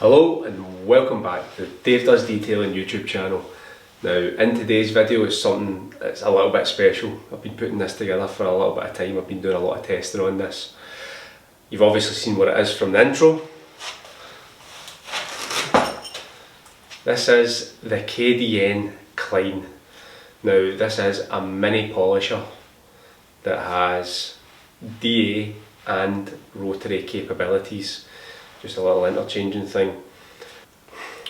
Hello and welcome back to Dave Does Detailing YouTube channel. Now in today's video it's something that's a little bit special. I've been putting this together for a little bit of time. I've been doing a lot of testing on this. You've obviously seen what it is from the intro. This is the KDN Klein. Now this is a mini polisher that has DA and Rotary capabilities. Just a little interchanging thing.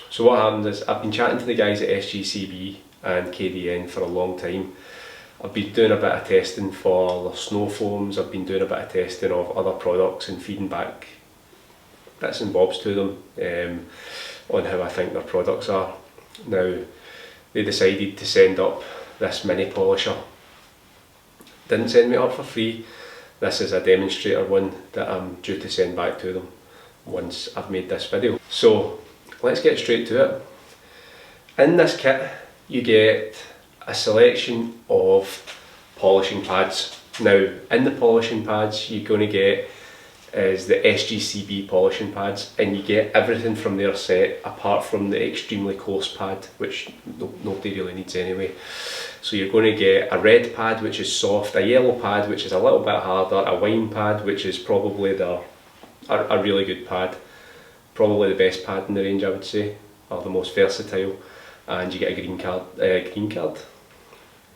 So what happens is I've been chatting to the guys at SGCB and KDN for a long time. I've been doing a bit of testing for the snow foams. I've been doing a bit of testing of other products and feeding back bits and bobs to them on how I think their products are. Now they decided to send up this mini polisher. Didn't send me up for free. This is a demonstrator one that I'm due to send back to them once I've made this video. So let's get straight to it. In this kit you get a selection of polishing pads. Now in the polishing pads you're going to get is the SGCB polishing pads, and you get everything from their set apart from the extremely coarse pad, which nobody really needs anyway. So you're going to get a red pad which is soft, a yellow pad which is a little bit harder, a wine pad which is probably a really good pad, probably the best pad in the range I would say, or the most versatile, and you get a green card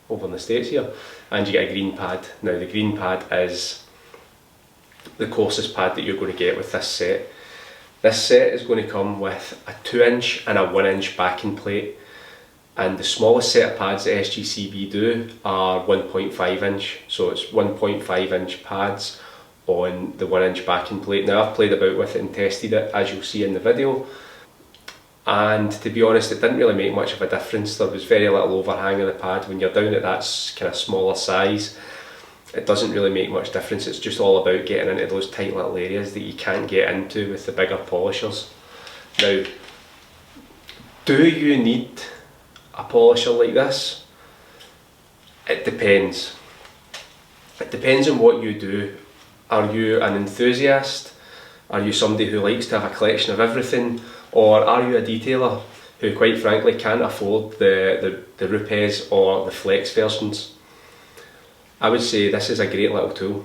over in the States here, and you get a green pad. Now the green pad is the coarsest pad that you're going to get with this set. This set is going to come with a 2" and a 1" backing plate, and the smallest set of pads that SGCB do are 1.5". So it's 1.5" pads on the 1" backing plate. Now I've played about with it and tested it, as you'll see in the video, and to be honest it didn't really make much of a difference. There was very little overhang of the pad. When you're down at that kind of smaller size, it doesn't really make much difference. It's just all about getting into those tight little areas that you can't get into with the bigger polishers. Now, do you need a polisher like this? It depends. It depends on what you do. Are you an enthusiast? Are you somebody who likes to have a collection of everything? Or are you a detailer who quite frankly can't afford the Rupes or the Flex versions? I would say this is a great little tool.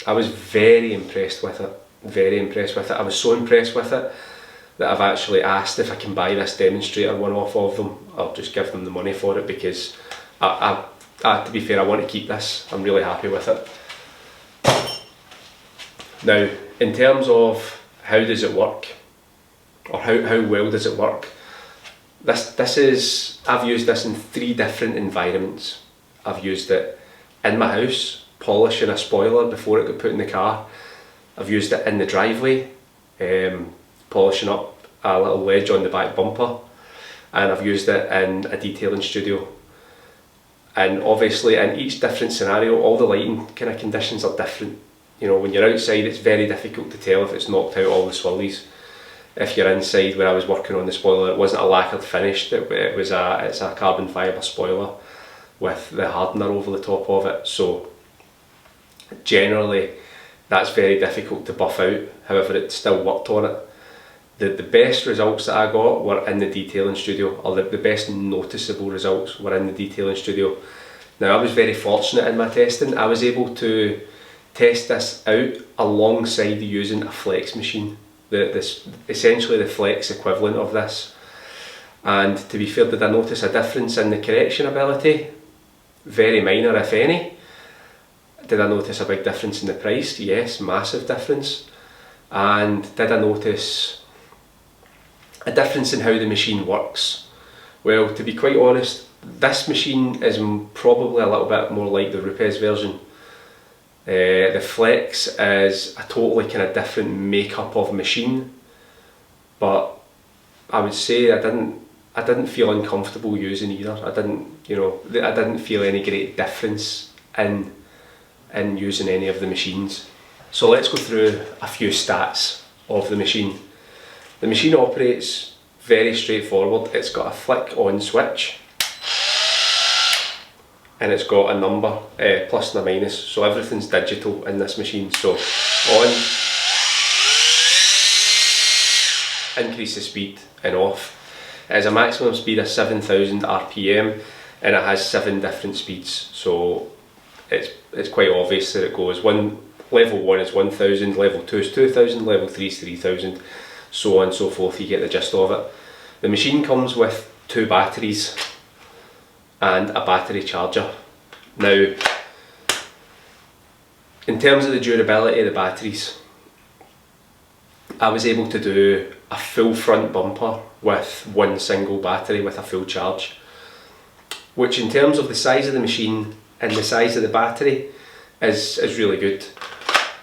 I was very impressed with it, very impressed with it. I was so impressed with it that I've actually asked if I can buy this demonstrator one off of them. I'll just give them the money for it because to be fair, I want to keep this. I'm really happy with it. Now, in terms of how does it work, or how well does it work, I've used this in 3 different environments. I've used it in my house, polishing a spoiler before it got put in the car. I've used it in the driveway, polishing up a little ledge on the back bumper, and I've used it in a detailing studio. And obviously in each different scenario, all the lighting kind of conditions are different. You know, when you're outside it's very difficult to tell if it's knocked out all the swirlies. If you're inside, where I was working on the spoiler, it wasn't a lacquered finish, it's a carbon fibre spoiler with the hardener over the top of it. So generally that's very difficult to buff out, however it still worked on it. The best results that I got were in the detailing studio, or the best noticeable results were in the detailing studio. Now I was very fortunate in my testing. I was able to test this out alongside using a flex machine, essentially the flex equivalent of this. And to be fair, did I notice a difference in the correction ability? Very minor, if any. Did I notice a big difference in the price? Yes, massive difference. And did I notice a difference in how the machine works? Well, to be quite honest, this machine is probably a little bit more like the Rupes version. The Flex is a totally kind of different makeup of machine, but I would say I didn't feel uncomfortable using either. I didn't feel any great difference in using any of the machines. So let's go through a few stats of the machine. The machine operates very straightforward. It's got a flick on switch, and it's got a number, plus and a minus, so everything's digital in this machine. So on, increase the speed and off. It has a maximum speed of 7,000 RPM and it has 7 different speeds, so it's quite obvious that it goes level 1 is 1,000, level 2 is 2,000, level 3 is 3,000, so on and so forth. You get the gist of it. The machine comes with 2 batteries and a battery charger. Now, in terms of the durability of the batteries, I was able to do a full front bumper with one single battery with a full charge, which in terms of the size of the machine and the size of the battery is really good.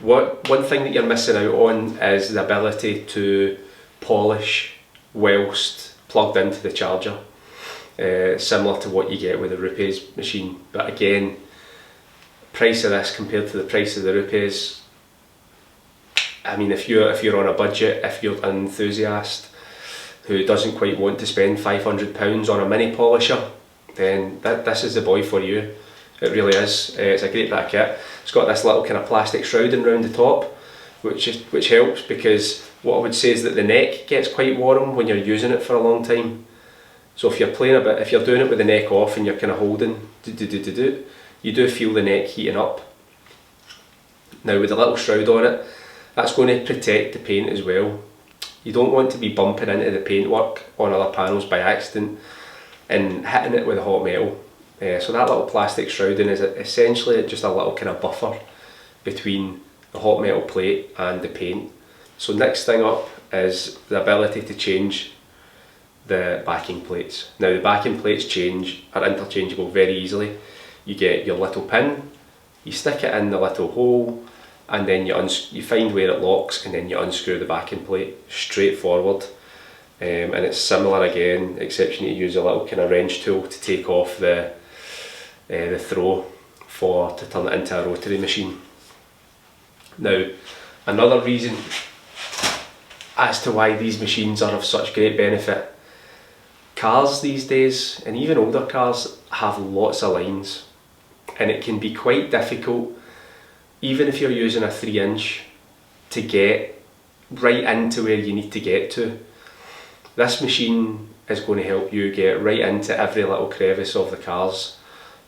One thing that you're missing out on is the ability to polish whilst plugged into the charger, similar to what you get with the Rupes machine. But again, price of this compared to the price of the Rupes, I mean, if you're on a budget, if you're an enthusiast who doesn't quite want to spend £500 on a mini polisher, then this is the boy for you. It really is. It's a great bit of kit. It's got this little kind of plastic shrouding around the top, which helps, because what I would say is that the neck gets quite warm when you're using it for a long time. So if you're playing a bit, if you're doing it with the neck off and you're kind of holding, you do feel the neck heating up. Now with the little shroud on it, that's going to protect the paint as well. You don't want to be bumping into the paintwork on other panels by accident and hitting it with a hot metal. So that little plastic shrouding is essentially just a little kind of buffer between the hot metal plate and the paint. So next thing up is the ability to change the backing plates. Now the backing plates are interchangeable very easily. You get your little pin, you stick it in the little hole, and then you find where it locks, and then you unscrew the backing plate. Straightforward. And it's similar again, exception you use a little kind of wrench tool to take off the throw to turn it into a rotary machine. Now, another reason as to why these machines are of such great benefit, cars these days, and even older cars, have lots of lines, and it can be quite difficult, even if you're using a 3-inch, to get right into where you need to get to. This machine is going to help you get right into every little crevice of the cars,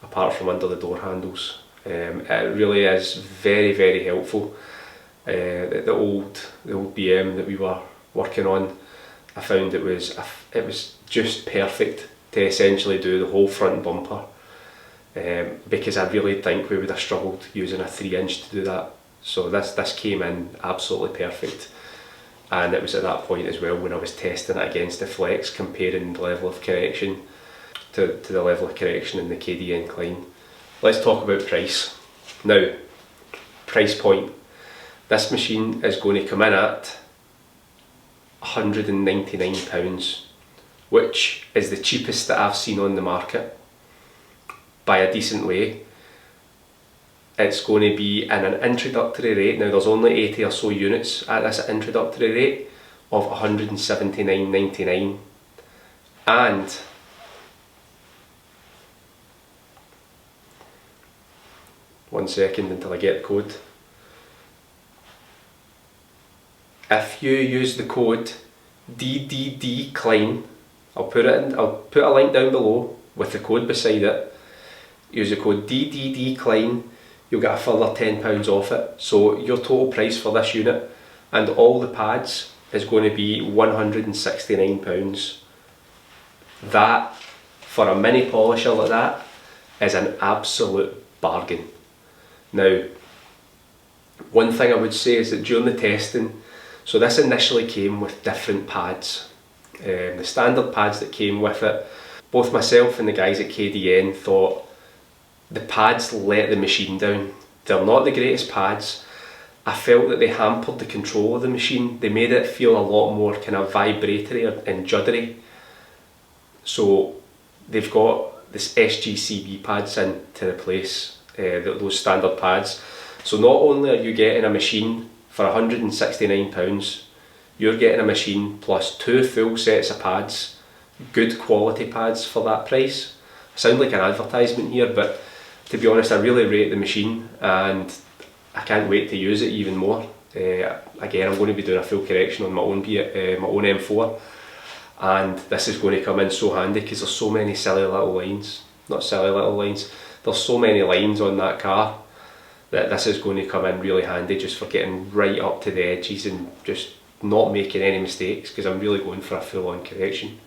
apart from under the door handles. It really is very, very helpful. The old BM that we were working on, I found it was just perfect to essentially do the whole front bumper, because I really think we would have struggled using a 3-inch to do that. So this came in absolutely perfect, and it was at that point as well when I was testing it against the Flex, comparing the level of correction to the level of correction in the KDN Klein. Let's talk about price. Now, price point. This machine is going to come in at £199, which is the cheapest that I've seen on the market by a decent way. It's going to be in an introductory rate. Now there's only 80 or so units at this introductory rate of £179.99, and one second until I get the code. If you use the code DDDKLEIN, I'll put a link down below with the code beside it. Use the code DDDKLEIN, you'll get a further £10 off it. So your total price for this unit and all the pads is going to be £169. That, for a mini polisher like that, is an absolute bargain. Now, one thing I would say is that during the testing, so this initially came with different pads. The standard pads that came with it, both myself and the guys at KDN thought the pads let the machine down. They're not the greatest pads. I felt that they hampered the control of the machine. They made it feel a lot more kind of vibratory and juddery. So they've got this SGCB pads in to replace those standard pads. So not only are you getting a machine for £169, you're getting a machine plus 2 full sets of pads, good quality pads for that price. I sound like an advertisement here, but to be honest, I really rate the machine and I can't wait to use it even more. Again, I'm going to be doing a full correction on my own M4, and this is going to come in so handy because there's so many silly little lines, not silly little lines, there's so many lines on that car that this is going to come in really handy just for getting right up to the edges and just not making any mistakes, because I'm really going for a full-on correction.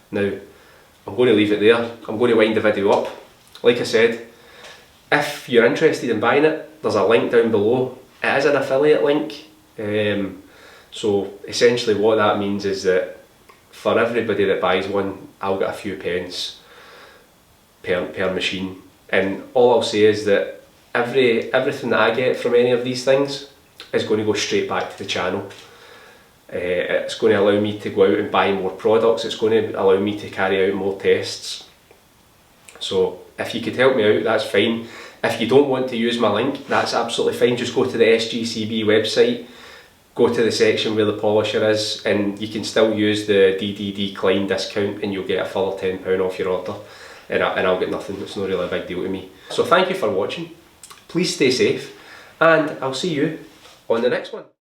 Now, I'm going to leave it there. I'm going to wind the video up. Like I said, if you're interested in buying it, there's a link down below. It is an affiliate link. So essentially what that means is that for everybody that buys one, I'll get a few pence per machine. And all I'll say is that everything that I get from any of these things is going to go straight back to the channel. It's going to allow me to go out and buy more products. It's going to allow me to carry out more tests. So if you could help me out, that's fine. If you don't want to use my link, that's absolutely fine. Just go to the SGCB website, go to the section where the polisher is, and you can still use the DDDKLEIN discount and you'll get a further £10 off your order. And I'll get nothing. It's not really a big deal to me. So thank you for watching. Please stay safe, and I'll see you on the next one.